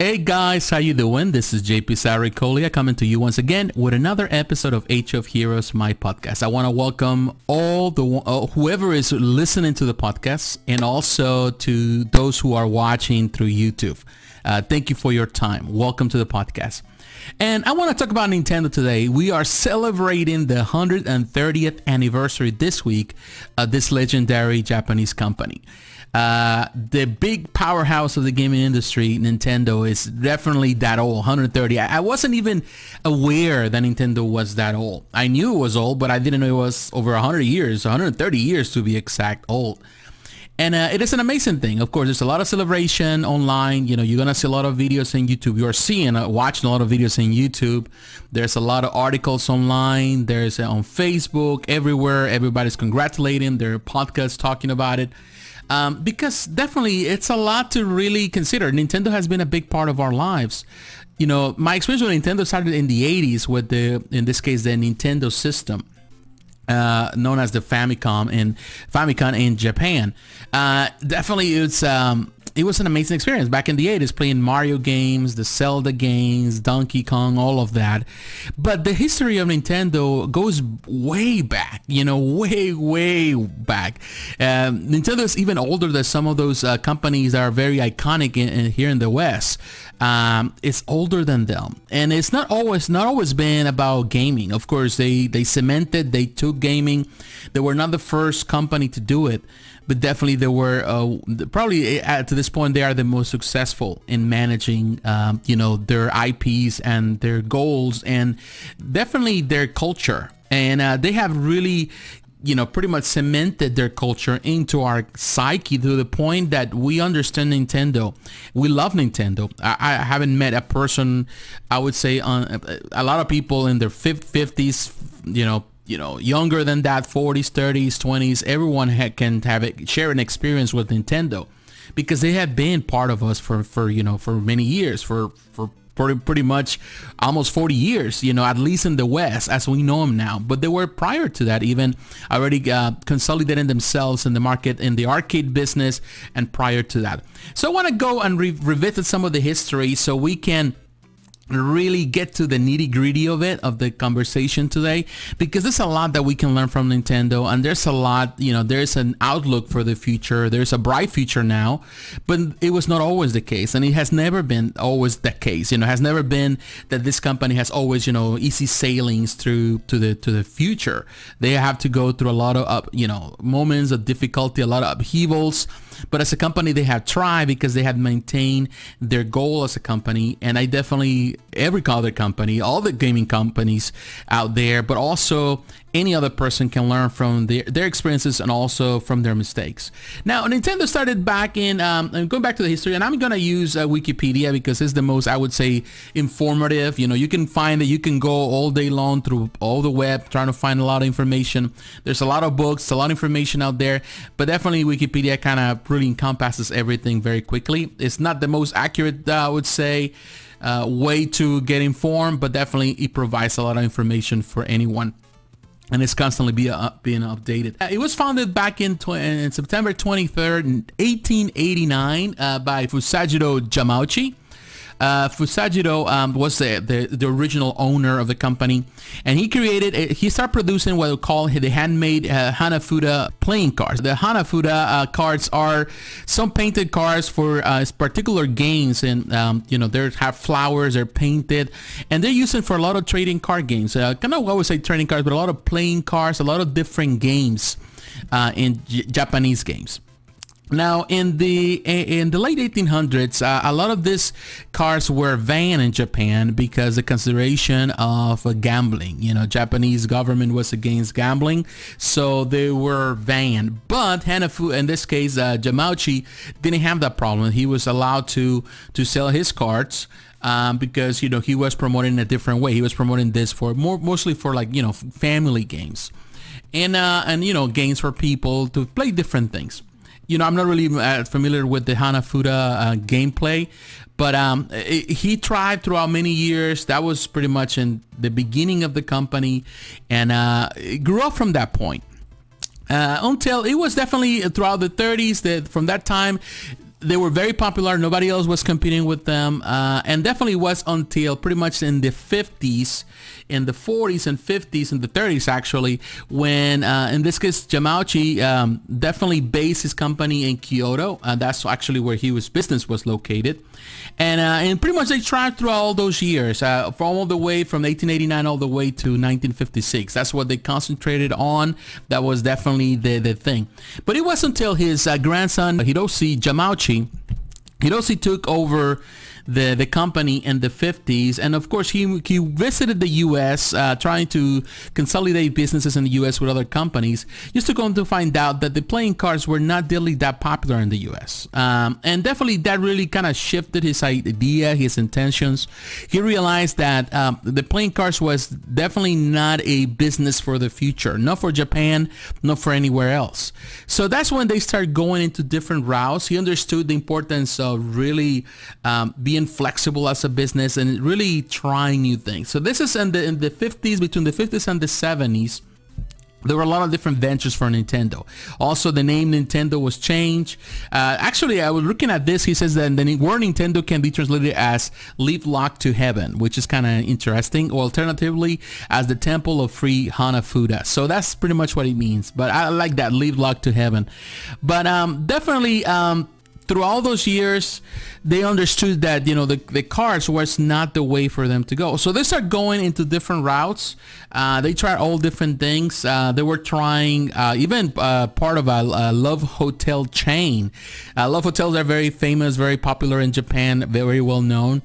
Hey guys, how you doing? This is jpsarrireviews coming to you once again with another episode of Age of Heroes, my podcast. I want to welcome all the whoever is listening to the podcast and also to those who are watching through YouTube. Thank you for your time. Welcome to the podcast. And I want to talk about Nintendo today. We are celebrating the 130th anniversary this week of this legendary Japanese company. The big powerhouse of the gaming industry, Nintendo, is definitely that old, 130. I wasn't even aware that Nintendo was that old. I knew it was old, but I didn't know it was over 100 years, 130 years to be exact old. And it is an amazing thing. Of course, there's a lot of celebration online. You know, you're going to see a lot of videos on YouTube. You're seeing, watching a lot of videos on YouTube. There's a lot of articles online. There's on Facebook, everywhere. Everybody's congratulating. There are podcasts talking about it. Because definitely it's a lot to really consider. Nintendo has been a big part of our lives. You know, my experience with Nintendo started in the 80s with the, in this case, the Nintendo system. Known as the Famicom in Japan. Definitely it was an amazing experience back in the 80s, playing Mario games, the Zelda games, Donkey Kong, all of that. But the history of Nintendo goes way back, you know, way back. Nintendo is even older than some of those companies that are very iconic here in the West. It's older than them, and it's not always been about gaming. Of course, they cemented, they took gaming. They were not the first company to do it, but definitely they were probably to this point they are the most successful in managing you know, their IPs and their goals and definitely their culture. And they have really, you know, pretty much cemented their culture into our psyche to the point that we understand Nintendo. We love Nintendo. I haven't met a person, I would say, a lot of people in their 50s, you know, younger than that, 40s, 30s, 20s, everyone can share an experience with Nintendo because they have been part of us for you know, for many years, for pretty much almost 40 years, you know, at least in the West as we know them now. But they were prior to that even already consolidating themselves in the market, in the arcade business, and prior to that. So I want to go and revisit some of the history so we can really get to the nitty-gritty of it, of the conversation today, because there's a lot that we can learn from Nintendo, and there's a lot, you know, there's an outlook for the future. There's a bright future now, but it was not always the case, and it has never been always the case. You know, it has never been that this company has always, you know, easy sailings through to the future. They have to go through a lot of you know, moments of difficulty, a lot of upheavals. But as a company, they have tried because they have maintained their goal as a company. And I definitely, every other company, all the gaming companies out there, but also any other person can learn from their experiences and also from their mistakes. Now, Nintendo started back in, I'm going back to the history, and I'm going to use Wikipedia because it's the most, I would say, informative. You know, you can find that you can go all day long through all the web trying to find a lot of information. There's a lot of books, a lot of information out there, but definitely Wikipedia kind of really encompasses everything very quickly. It's not the most accurate, I would say, way to get informed, but definitely it provides a lot of information for anyone. And it's constantly being updated. It was founded back in September 23rd, 1889 by Fusajiro Yamauchi. Fusajiro was the original owner of the company, and he started producing what we call the handmade Hanafuda playing cards. The Hanafuda cards are some painted cards for particular games, and you know, they have flowers, they're painted, and they're used for a lot of trading card games. Kind of, I would say trading cards, but a lot of playing cards, a lot of different games in Japanese games. Now, in the late 1800s, a lot of these cards were banned in Japan because the consideration of gambling. You know, Japanese government was against gambling, so they were banned. But Hanafuda, in this case, Yamauchi, didn't have that problem. He was allowed to sell his cards. Because, you know, he was promoting in a different way. He was promoting this for mostly for, like, you know, family games, and you know, games for people to play different things. You know, I'm not really familiar with the Hanafuda gameplay, but he tried throughout many years. That was pretty much in the beginning of the company, and it grew up from that point until it was definitely throughout the 30s that from that time They were very popular. Nobody else was competing with them, and definitely was until pretty much in the 50s, in the 40s and 50s and the 30s actually, when in this case Yamauchi definitely based his company in Kyoto. That's actually where his business was located, and pretty much they tried through all those years, from all the way from 1889 all the way to 1956. That's what they concentrated on. That was definitely the thing. But it wasn't until his grandson Hiroshi Yamauchi took over the company in the 50s, and of course he visited the US trying to consolidate businesses in the US with other companies, just to come to find out that the playing cards were not really that popular in the US, and definitely that really kind of shifted his idea, his intentions. He realized that the playing cards was definitely not a business for the future, not for Japan, not for anywhere else. So that's when they started going into different routes. He understood the importance of really being flexible as a business and really trying new things. So this is in the 50s, between the 50s and the 70s. There were a lot of different ventures for Nintendo. Also, the name Nintendo was changed. Actually, I was looking at this. He says that the word Nintendo can be translated as "leave lock to heaven," which is kind of interesting. Or alternatively, as the Temple of Free Hanafuda. So that's pretty much what it means. But I like that, "leave lock to heaven." But definitely, through all those years, they understood that, you know, the cards was not the way for them to go. So they start going into different routes. They tried all different things. They were trying even part of a love hotel chain. Love hotels are very famous, very popular in Japan, very well known.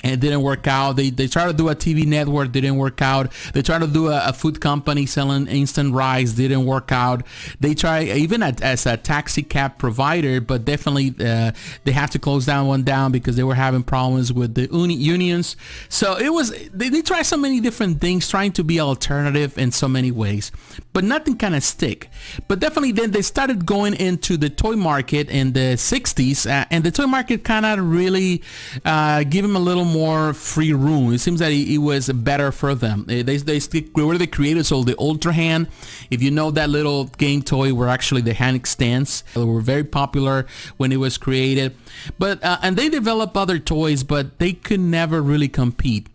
And it didn't work out. They tried to do a TV network, didn't work out. They tried to do a food company selling instant rice, didn't work out. They tried even as a taxi cab provider, but definitely they had to close one down because they were having problems with the unions. So it was, they tried so many different things, trying to be alternative in so many ways, but nothing kind of stick. But definitely then they started going into the toy market in the 60s, and the toy market kind of really gave them a little more free room. It seems that it was better for them. They were the creators of the Ultra Hand. If you know that little game toy, were actually the hand extends. They were very popular when it was created. But and they developed other toys, but they could never really compete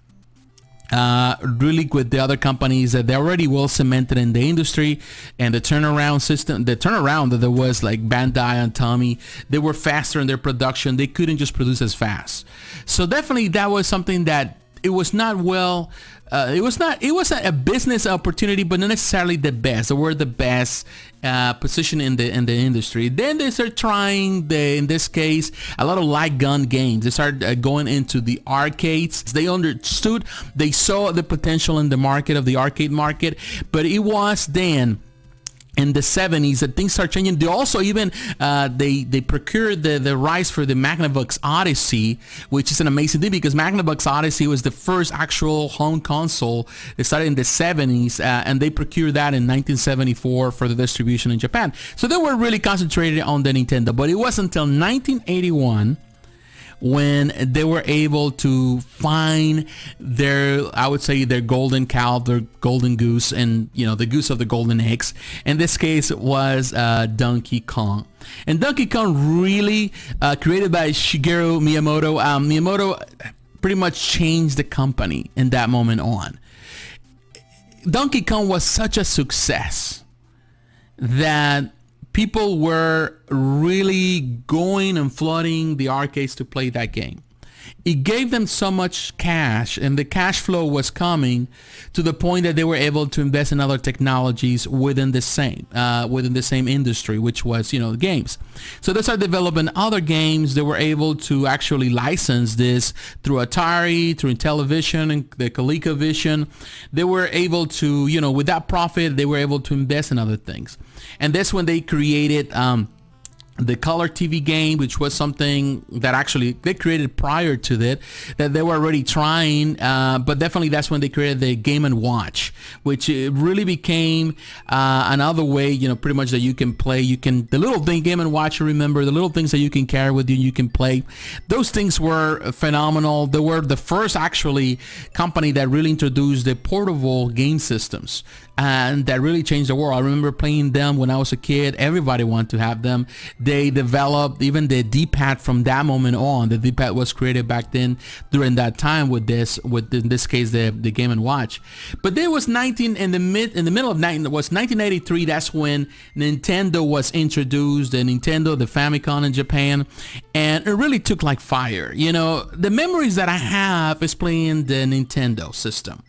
really with the other companies that they're already well cemented in the industry. And the turnaround system, the turnaround that there was, like Bandai and Tommy, they were faster in their production. They couldn't just produce as fast. So definitely that was something that it was not well, it was a business opportunity, but not necessarily the best. They were the best position in the industry. Then they started trying in this case, a lot of light gun games. They started going into the arcades. They understood, they saw the potential in the market of the arcade market, but it was then in the 70s that things start changing. They also even they procured the rights for the Magnavox Odyssey, which is an amazing thing because Magnavox Odyssey was the first actual home console. They started in the 70s, and they procured that in 1974 for the distribution in Japan. So they were really concentrated on the Nintendo. But it wasn't until 1981 when they were able to find their, I would say, their golden cow, their golden goose, and, you know, the goose of the golden eggs. In this case, it was Donkey Kong. And Donkey Kong, really created by Shigeru Miyamoto. Miyamoto pretty much changed the company in that moment on. Donkey Kong was such a success that people were really going and flooding the arcades to play that game. It gave them so much cash, and the cash flow was coming to the point that they were able to invest in other technologies within the same industry, which was, you know, games. So they started developing other games. They were able to actually license this through Atari, through Intellivision and the ColecoVision. They were able to, you know, with that profit, they were able to invest in other things. And that's when they created the color TV game, which was something that actually they created prior to that they were already trying, but definitely that's when they created the Game & Watch, which it really became another way, you know, pretty much that you can play. You can, the little thing, Game & Watch, remember, the little things that you can carry with you, you can play. Those things were phenomenal. They were the first actually company that really introduced the portable game systems, and that really changed the world. I remember playing them when I was a kid. Everybody wanted to have them. they developed even the D-pad from that moment on. The D-pad was created back then during that time with in this case the Game and Watch. But there was in the middle of 1983. That's when Nintendo was introduced. The Famicom in Japan, and it really took like fire. You know, the memories that I have is playing the Nintendo system.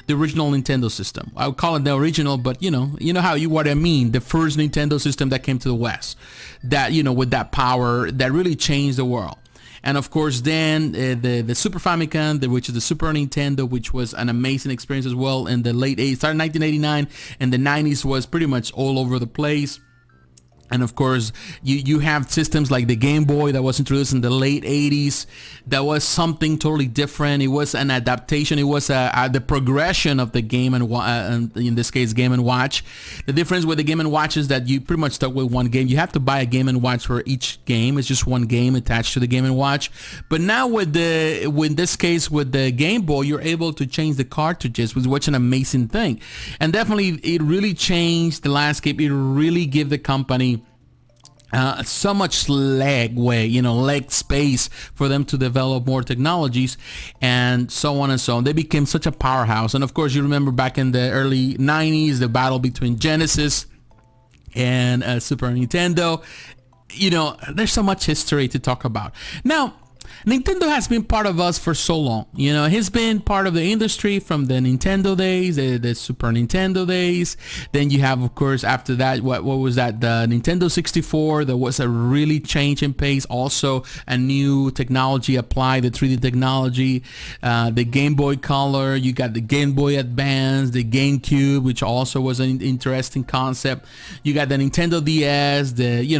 The original Nintendo system. I would call it the original, but you know what I mean. The first Nintendo system that came to the West, that, you know, with that power that really changed the world. And of course, then the Super Famicom, which is the Super Nintendo, which was an amazing experience as well. In the late 80s, started in 1989, and the 90s was pretty much all over the place. And of course, you have systems like the Game Boy that was introduced in the late 80s. That was something totally different. It was an adaptation. It was the progression of the Game and in this case, Game and Watch. The difference with the Game and Watch is that you pretty much start with one game. You have to buy a Game and Watch for each game. It's just one game attached to the Game and Watch. But now with this case with the Game Boy, you're able to change the cartridges, which was an amazing thing. And definitely, it really changed the landscape. It really gave the company so much leg space for them to develop more technologies, and so on and so on. They became such a powerhouse. And of course, you remember back in the early 90s, the battle between Genesis and Super Nintendo. You know, there's so much history to talk about. Now, Nintendo has been part of us for so long. You know, he's been part of the industry from the Nintendo days, the Super Nintendo days. Then you have, of course, after that, what was that? The Nintendo 64. There was a really change in pace. Also, a new technology applied, the 3D technology. The Game Boy Color. You got the Game Boy Advance, the GameCube, which also was an interesting concept. You got the Nintendo DS,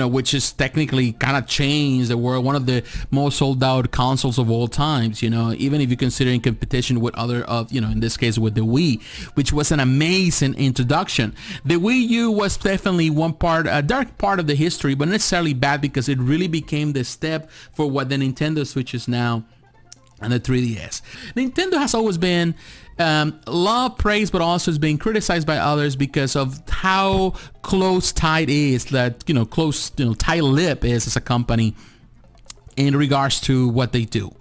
which is technically kind of changed the world. One of the most sold out consoles of all times, you know, even if you consider in competition with other in this case with the Wii, which was an amazing introduction. The Wii U was definitely a dark part of the history, but not necessarily bad, because it really became the step for what the Nintendo Switch is now and the 3DS. Nintendo has always been loved, praised, but also has been criticized by others because of how tight-lipped is as a company in regards to what they do.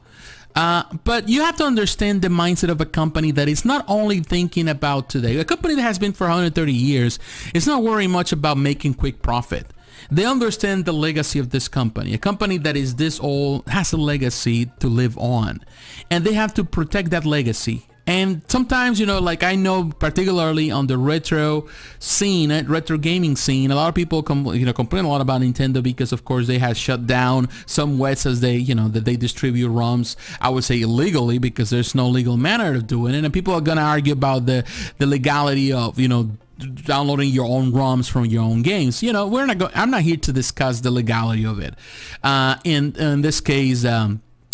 But you have to understand the mindset of a company that is not only thinking about today. A company that has been for 130 years is not worrying much about making quick profit. They understand the legacy of this company. A company that is this old has a legacy to live on, and they have to protect that legacy. And sometimes, you know, like I know particularly on the retro gaming scene, a lot of people complain a lot about Nintendo because, of course, they have shut down some websites that they distribute ROMs. I would say illegally, because there's no legal manner of doing it. And people are gonna argue about the legality of, downloading your own ROMs from your own games. You know, I'm not here to discuss the legality of it. In this case,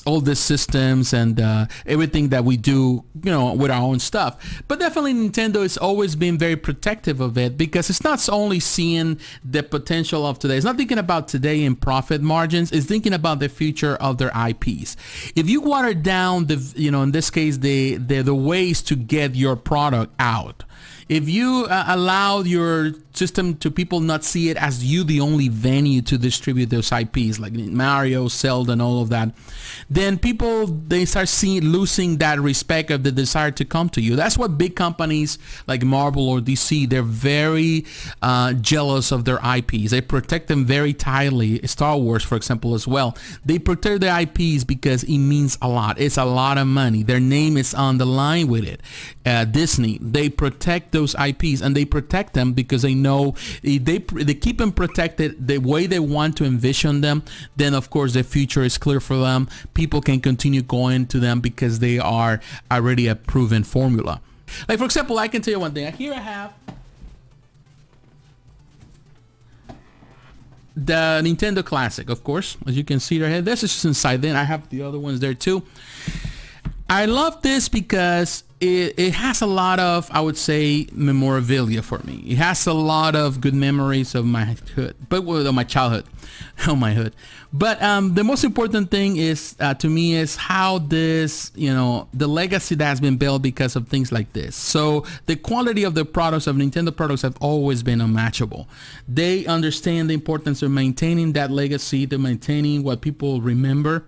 all the systems and everything that we do, with our own stuff. But definitely Nintendo has always been very protective of it, because it's not only seeing the potential of today. It's not thinking about today in profit margins. It's thinking about the future of their IPs. If you water down in this case, the ways to get your product out, if you allow your system to people not see it as you the only venue to distribute those IPs, like Mario, Zelda, and all of that, then people, they start losing that respect of the desire to come to you. That's what big companies like Marvel or DC, they're very jealous of their IPs. They protect them very tightly. Star Wars, for example, as well. They protect their IPs because it means a lot. It's a lot of money. Their name is on the line with it. Disney, they protect those IPs, and they protect them because they know they keep them protected the way they want to envision them. Then of course the future is clear for them. People can continue going to them because they are already a proven formula. Like, for example, I can tell you one thing. Here I have the Nintendo Classic, of course, as you can see right here. This is just inside. Then I have the other ones there too. I love this because it has a lot of, I would say, memorabilia for me. It has a lot of good memories of my hood, but of my childhood, oh my hood. But the most important thing is to me is how this, you know, the legacy that has been built because of things like this. So the quality of the products of Nintendo products have always been unmatchable. They understand the importance of maintaining that legacy, to maintaining what people remember.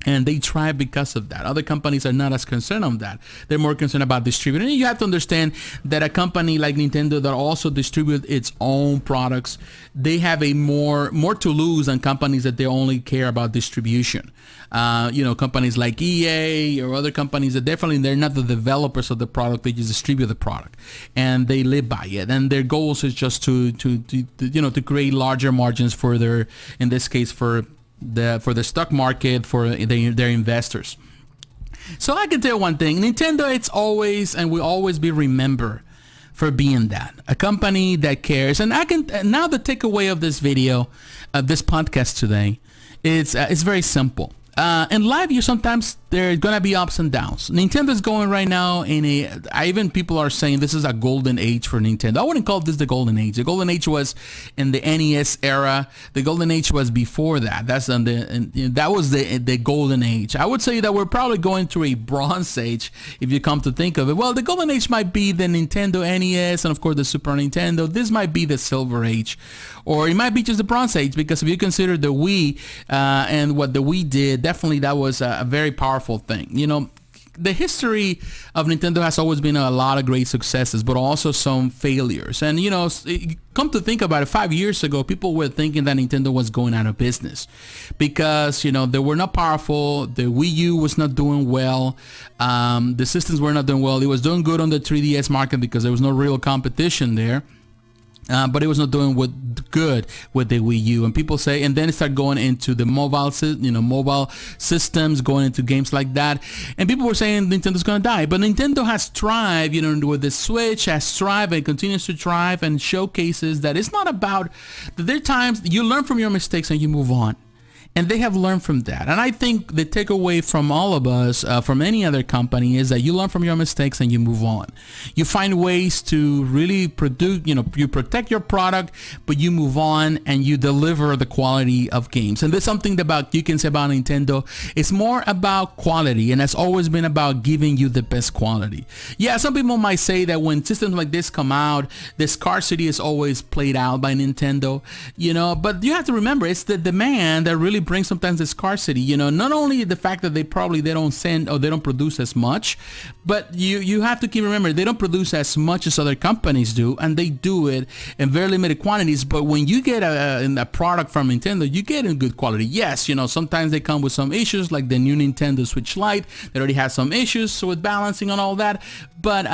And they thrive because of that. Other companies are not as concerned on that. They're more concerned about distributing. And you have to understand that a company like Nintendo that also distributes its own products, they have a more to lose than companies that they only care about distribution. You know, companies like EA or other companies that definitely they're not the developers of the product. They just distribute the product and they live by it. And their goals is just to create larger margins for their, in this case, for the stock market, for their investors. So I can tell one thing, Nintendo, it's always and will always be remembered for being that, a company that cares. And I can, now the takeaway of this video, this podcast today, it's very simple. In life, sometimes there's gonna be ups and downs. Nintendo's going right now in even people are saying this is a golden age for Nintendo. I wouldn't call this the golden age. The golden age was in the NES era. The golden age was before that. That was the golden age. I would say that we're probably going through a bronze age if you come to think of it. Well, the golden age might be the Nintendo NES and of course the Super Nintendo. This might be the silver age, or it might be just the bronze age, because if you consider the Wii and what the Wii did, definitely that was a very powerful thing. You know, the history of Nintendo has always been a lot of great successes, but also some failures. And, you know, come to think about it, 5 years ago, people were thinking that Nintendo was going out of business because, you know, they were not powerful. The Wii U was not doing well. The systems were not doing well. It was doing good on the 3DS market because there was no real competition there. But it was not doing good with the Wii U, and people say, and then it started going into the mobile systems, going into games like that, and people were saying Nintendo's gonna die. But Nintendo has thrived, you know, with the Switch, has thrived and continues to thrive, and showcases that it's not about. There are times you learn from your mistakes and you move on. And they have learned from that. And I think the takeaway from all of us, from any other company, is that you learn from your mistakes and you move on. You find ways to really produce, you know, you protect your product, but you move on and you deliver the quality of games. And there's something about you can say about Nintendo. It's more about quality, and it's always been about giving you the best quality. Yeah, some people might say that when systems like this come out, the scarcity is always played out by Nintendo, you know, but you have to remember it's the demand that really brings sometimes the scarcity. You know, not only the fact that they don't send or they don't produce as much, but you have to keep remember they don't produce as much as other companies do, and they do it in very limited quantities. But when you get a product from Nintendo, you get in good quality. Yes, you know, sometimes they come with some issues, like the new Nintendo Switch Lite that already has some issues with balancing and all that, but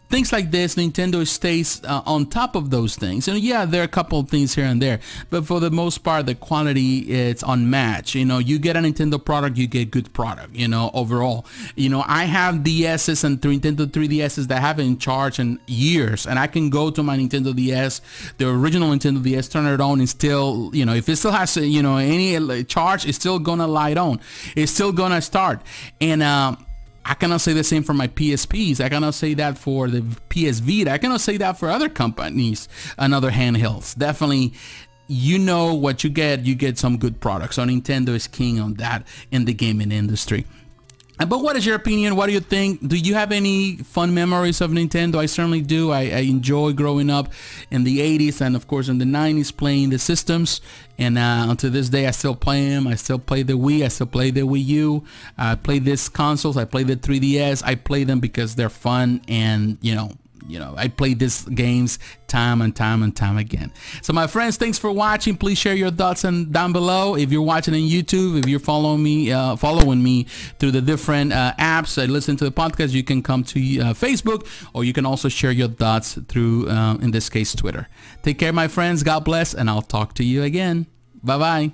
things like this, Nintendo stays on top of those things. And yeah, there are a couple of things here and there, but for the most part, the quality, it's unmatched. You know, you get a Nintendo product, you get good product, you know, overall. You know, I have DSs and Nintendo 3DSs that I haven't in charge in years, and I can go to my Nintendo DS, the original Nintendo DS, turn it on, and still, you know, if it still has, you know, any charge, it's still gonna light on. It's still gonna start. And I cannot say the same for my PSPs. I cannot say that for the PS Vita. I cannot say that for other companies and other handhelds. Definitely, you know what you get some good products. So Nintendo is king on that in the gaming industry. But what is your opinion? What do you think? Do you have any fun memories of Nintendo? I certainly do. I enjoy growing up in the 80s and of course in the 90s playing the systems. And until this day, I still play them. I still play the Wii. I still play the Wii U. I play these consoles. I play the 3DS. I play them because they're fun, and you know, I play these games time and time and time again. So my friends, thanks for watching. Please share your thoughts down below. If you're watching on YouTube, if you're following me through the different apps that listen to the podcast, you can come to Facebook, or you can also share your thoughts through, in this case, Twitter. Take care, my friends. God bless, and I'll talk to you again. Bye-bye.